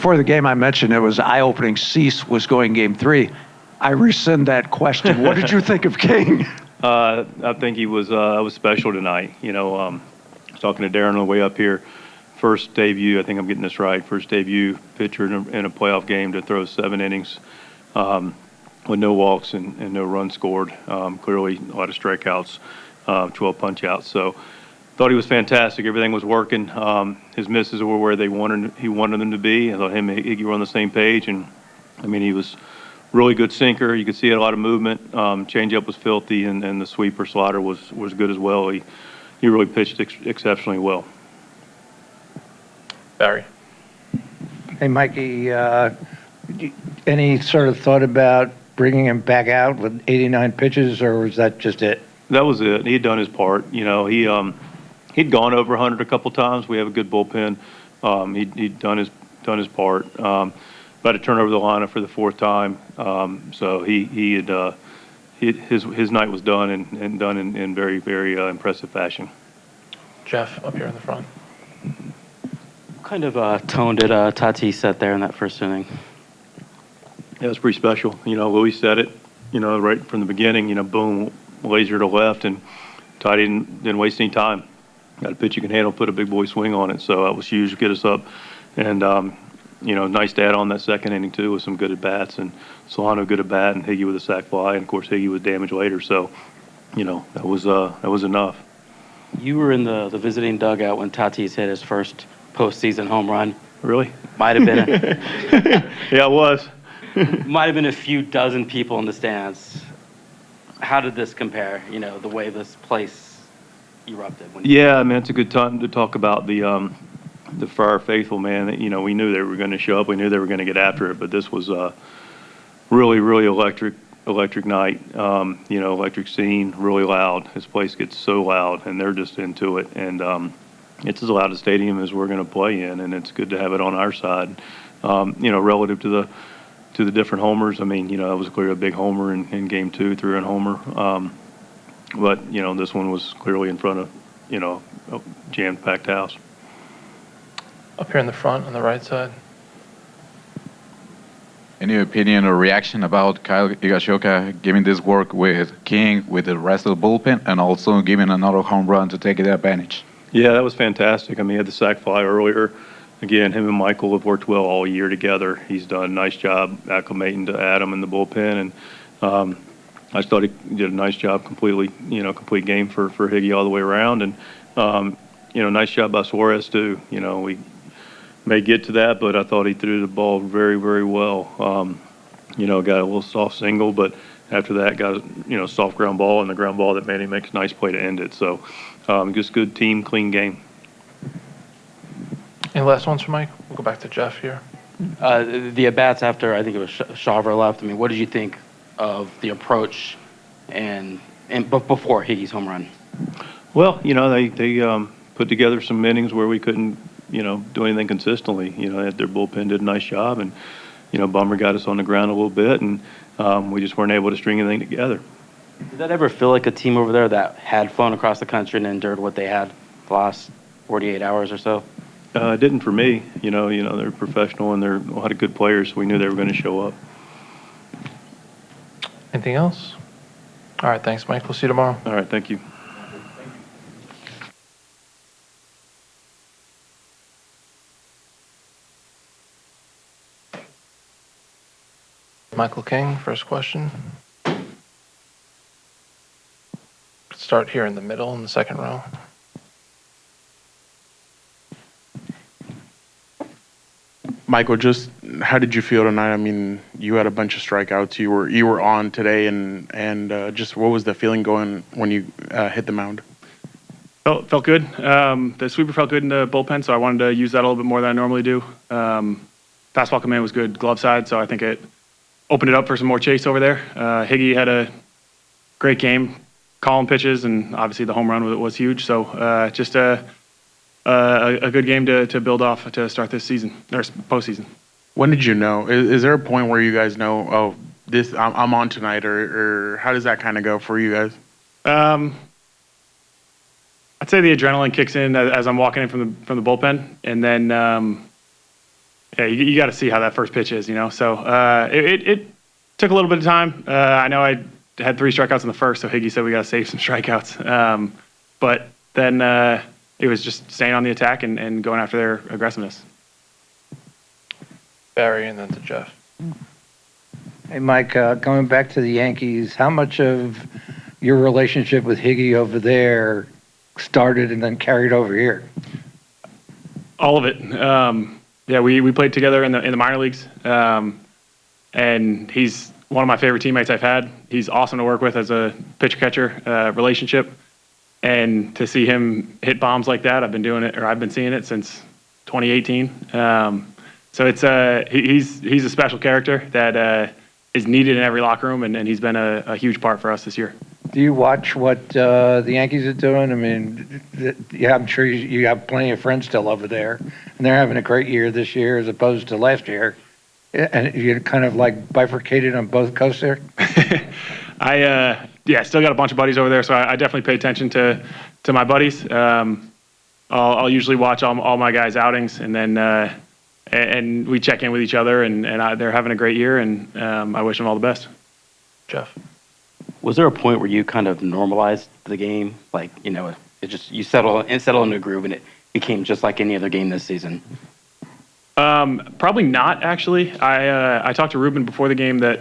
Before the game, I mentioned it was eye-opening. Cease was going game 3. I rescind that question. What did you think of King? I think he was special tonight. I was talking to Darren on the way up here. First debut, I think I'm getting this right, first debut pitcher in a playoff game to throw 7 innings with no walks and no runs scored. Clearly a lot of strikeouts, 12 punch-outs. So thought he was fantastic. Everything was working. His misses were where he wanted them to be. I thought him and Iggy were on the same page. And, I mean, he was really good sinker. You could see he had a lot of movement. Changeup was filthy, and the sweeper slider was good as well. He really pitched exceptionally well. Barry. Hey, Mikey, any sort of thought about bringing him back out with 89 pitches, or was that just it? That was it. He had done his part. He'd gone over 100 a couple times. We have a good bullpen. He'd done his part. About to turn over the lineup for the 4th time. So his night was done and done in very, very impressive fashion. Jeff, up here in the front. What kind of tone did Tatis set there in that first inning? Yeah, it was pretty special. Louis said it, right from the beginning, boom, laser to left, and Ty didn't waste any time. Got a pitch you can handle, put a big boy swing on it. So that was huge to get us up. And, nice to add on that second inning, too, with some good at-bats. And Solano good at-bat, and Higgy with a sac fly. And, of course, Higgy was damaged later. So, that was enough. You were in the visiting dugout when Tatis hit his first postseason home run. Really? Might have been Yeah, it was. might have been a few dozen people in the stands. How did this compare, the way this place erupted? Yeah, I mean, it's a good time to talk about the Friar faithful, man. We knew they were going to show up. We knew they were going to get after it, but this was really, really electric night. Electric scene, really loud. This place gets so loud, and they're just into it. And it's as loud a stadium as we're going to play in, and it's good to have it on our side. Relative to the different homers, I mean, that was clearly a big homer in game 2, 3-run homer. But this one was clearly in front of a jam-packed house. Up here in the front on the right side. Any opinion or reaction about Kyle Higashioka giving this work with King, with the rest of the bullpen, and also giving another home run to take advantage? Yeah, that was fantastic. I mean, he had the sac fly earlier. Again, him and Michael have worked well all year together. He's done a nice job acclimating to Adam in the bullpen, and I just thought he did a nice job complete game for Higgy all the way around. And, nice job by Suarez, too. We may get to that, but I thought he threw the ball very, very well. Got a little soft single, but after that got soft ground ball, and the ground ball that made him make a nice play to end it. So just good team, clean game. Any last ones for Mike? We'll go back to Jeff here. The at-bats after, I think it was Shawver left. I mean, what did you think of the approach but before Higgy's home run? Well, they put together some innings where we couldn't, do anything consistently. Their bullpen did a nice job, and, Bummer got us on the ground a little bit, and we just weren't able to string anything together. Did that ever feel like a team over there that had flown across the country and endured what they had the last 48 hours or so? It didn't for me. They're professional, and they're a lot of good players, so we knew they were going to show up. Anything else? All right, thanks, Mike. We'll see you tomorrow. All right, thank you. Michael King, first question. Start here in the middle in the second row. Michael, just how did you feel tonight? I mean, you had a bunch of strikeouts. You were on today, and just what was the feeling going when you hit the mound? Felt good. The sweeper felt good in the bullpen, so I wanted to use that a little bit more than I normally do. Fastball command was good, glove side, so I think it opened it up for some more chase over there. Higgy had a great game, calling pitches, and obviously the home run was huge. So just a good game to build off to start this season or postseason. When did you know? Is there a point where you guys know, oh, this I'm on tonight, or how does that kind of go for you guys? I'd say the adrenaline kicks in as I'm walking in from the bullpen, and then Yeah, you got to see how that first pitch is, So it took a little bit of time. I know I had 3 strikeouts in the first, so Higgy said we got to save some strikeouts. But then it was just staying on the attack and going after their aggressiveness. Barry and then to Jeff. Hey, Mike, going back to the Yankees, how much of your relationship with Higgy over there started and then carried over here? All of it. Yeah, we played together in the minor leagues, and he's one of my favorite teammates I've had. He's awesome to work with as a pitcher-catcher relationship, and to see him hit bombs like that, I've been seeing it since 2018. So it's he's a special character that is needed in every locker room, and he's been a huge part for us this year. Do you watch what the Yankees are doing? I mean, yeah, I'm sure you have plenty of friends still over there, and they're having a great year this year as opposed to last year. And you're kind of like bifurcated on both coasts there? Still got a bunch of buddies over there, so I definitely pay attention to my buddies. I'll usually watch all my guys' outings, and then and we check in with each other, and they're having a great year, and I wish them all the best. Jeff. Was there a point where you kind of normalized the game? Like, it just, you settle into a groove and it became just like any other game this season? Probably not, actually. I talked to Ruben before the game that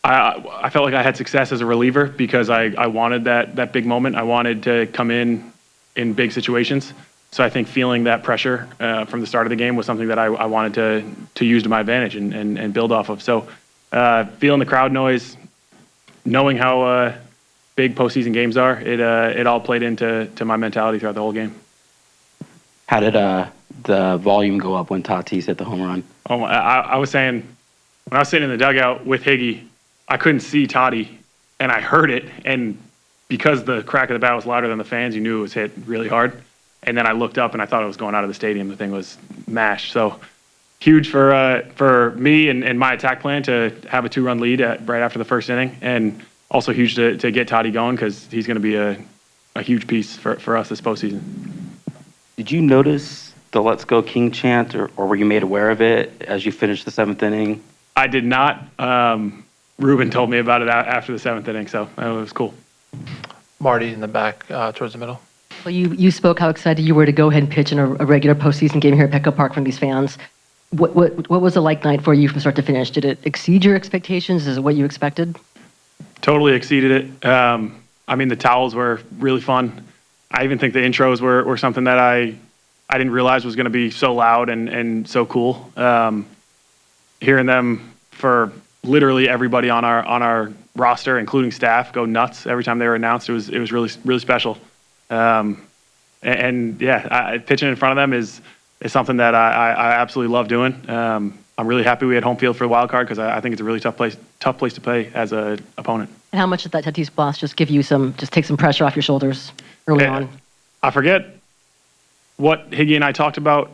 I felt like I had success as a reliever because I wanted that big moment. I wanted to come in big situations. So I think feeling that pressure from the start of the game was something that I wanted to use to my advantage and build off of. So feeling the crowd noise, knowing how big postseason games are, it all played into my mentality throughout the whole game. How did the volume go up when Tatis hit the home run? Oh, I was saying, when I was sitting in the dugout with Higgy, I couldn't see Toddy, and I heard it, and because the crack of the bat was louder than the fans, you knew it was hit really hard. And then I looked up, and I thought it was going out of the stadium. The thing was mashed. So huge for me and my attack plan to have a 2-run lead right after the first inning, and also huge to get Toddy going because he's going to be a huge piece for us this postseason. Did you notice the "Let's Go King" chant, or were you made aware of it as you finished the 7th inning? I did not. Ruben told me about it after the 7th inning, so it was cool. Marty in the back towards the middle. Well, you spoke how excited you were to go ahead and pitch in a regular postseason game here at Petco Park from these fans. What was a like night for you from start to finish? Did it exceed your expectations? Is it what you expected? Totally exceeded it. The towels were really fun. I even think the intros were something that I didn't realize was going to be so loud and so cool. Hearing them for literally everybody on our roster, including staff, go nuts every time they were announced. It was really, really special. Pitching in front of them is something that I absolutely love doing. I'm really happy we had home field for the wild card because I think it's a really tough place to play as an opponent. And how much did that Tatis loss just give you take some pressure off your shoulders early on? I forget what Higgy and I talked about.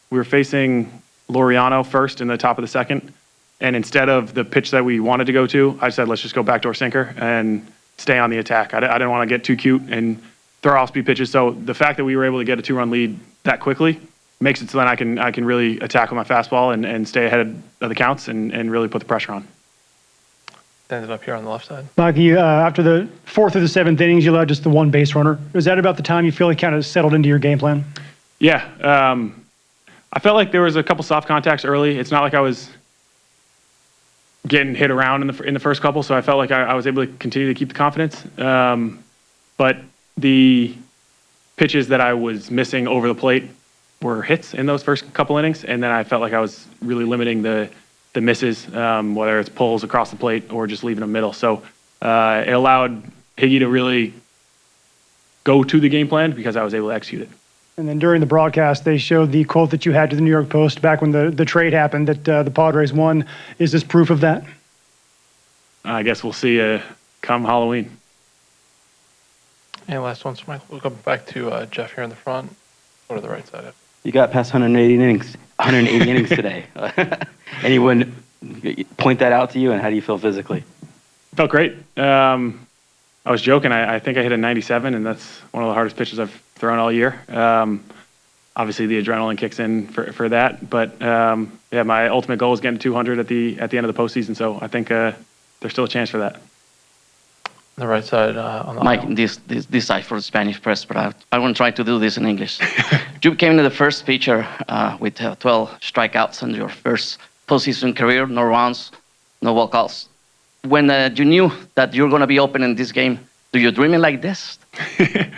We were facing Laureano first in the top of the second, and instead of the pitch that we wanted to go to, I said, let's just go backdoor sinker and stay on the attack. I didn't want to get too cute and throw off-speed pitches. So the fact that we were able to get a 2-run lead that quickly makes it so then I can really attack with my fastball and stay ahead of the counts and really put the pressure on. Ended up here on the left side. Mikey, after the 4th or the 7th innings, you allowed just the 1 base runner. Was that about the time you feel like kind of settled into your game plan? Yeah. I felt like there was a couple soft contacts early. It's not like I was getting hit around in the first couple, so I felt like I was able to continue to keep the confidence. But the pitches that I was missing over the plate were hits in those first couple innings, and then I felt like I was really limiting the misses, whether it's pulls across the plate or just leaving them middle. So it allowed Higgy to really go to the game plan because I was able to execute it. And then during the broadcast, they showed the quote that you had to the New York Post back when the trade happened that the Padres won. Is this proof of that? I guess we'll see come Halloween. And last one's Michael. We'll go back to Jeff here in the front. Go to the right side. You got past 180 innings today. Anyone point that out to you, and how do you feel physically? Felt great. I was joking. I think I hit a 97, and that's one of the hardest pitches I've thrown all year. obviously the adrenaline kicks in for that. But yeah, my ultimate goal is getting to 200 at the end of the postseason. So I think there's still a chance for that. On the right side, on the Mike, aisle. this side for the Spanish press, but I want to try to do this in English. You came to the first pitcher with 12 strikeouts in your first postseason career, no runs, no walkouts. When you knew that you were going to be open in this game, do you dream it like this? It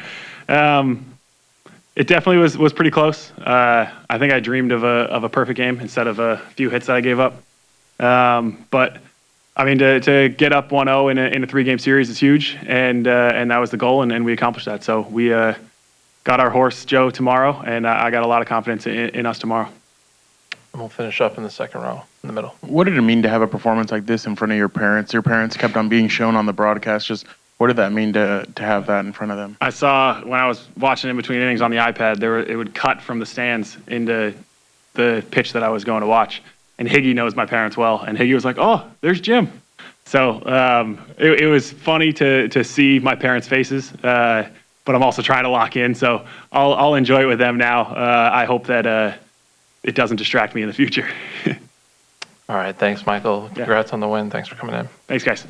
definitely was pretty close. I think I dreamed of a perfect game instead of a few hits that I gave up. But I mean, to get up 1-0 in a 3-game series is huge, and that was the goal, and we accomplished that. So we got our horse Joe tomorrow, and I got a lot of confidence in us tomorrow. And we'll finish up in the second row, in the middle. What did it mean to have a performance like this in front of your parents? Your parents kept on being shown on the broadcast. Just what did that mean to have that in front of them? I saw when I was watching in between innings on the iPad, it would cut from the stands into the pitch that I was going to watch. And Higgy knows my parents well, and Higgy was like, "Oh, there's Jim." So it was funny to see my parents' faces, but I'm also trying to lock in. So I'll enjoy it with them now. I hope that it doesn't distract me in the future. All right. Thanks, Michael. Congrats on the win. Thanks for coming in. Thanks, guys.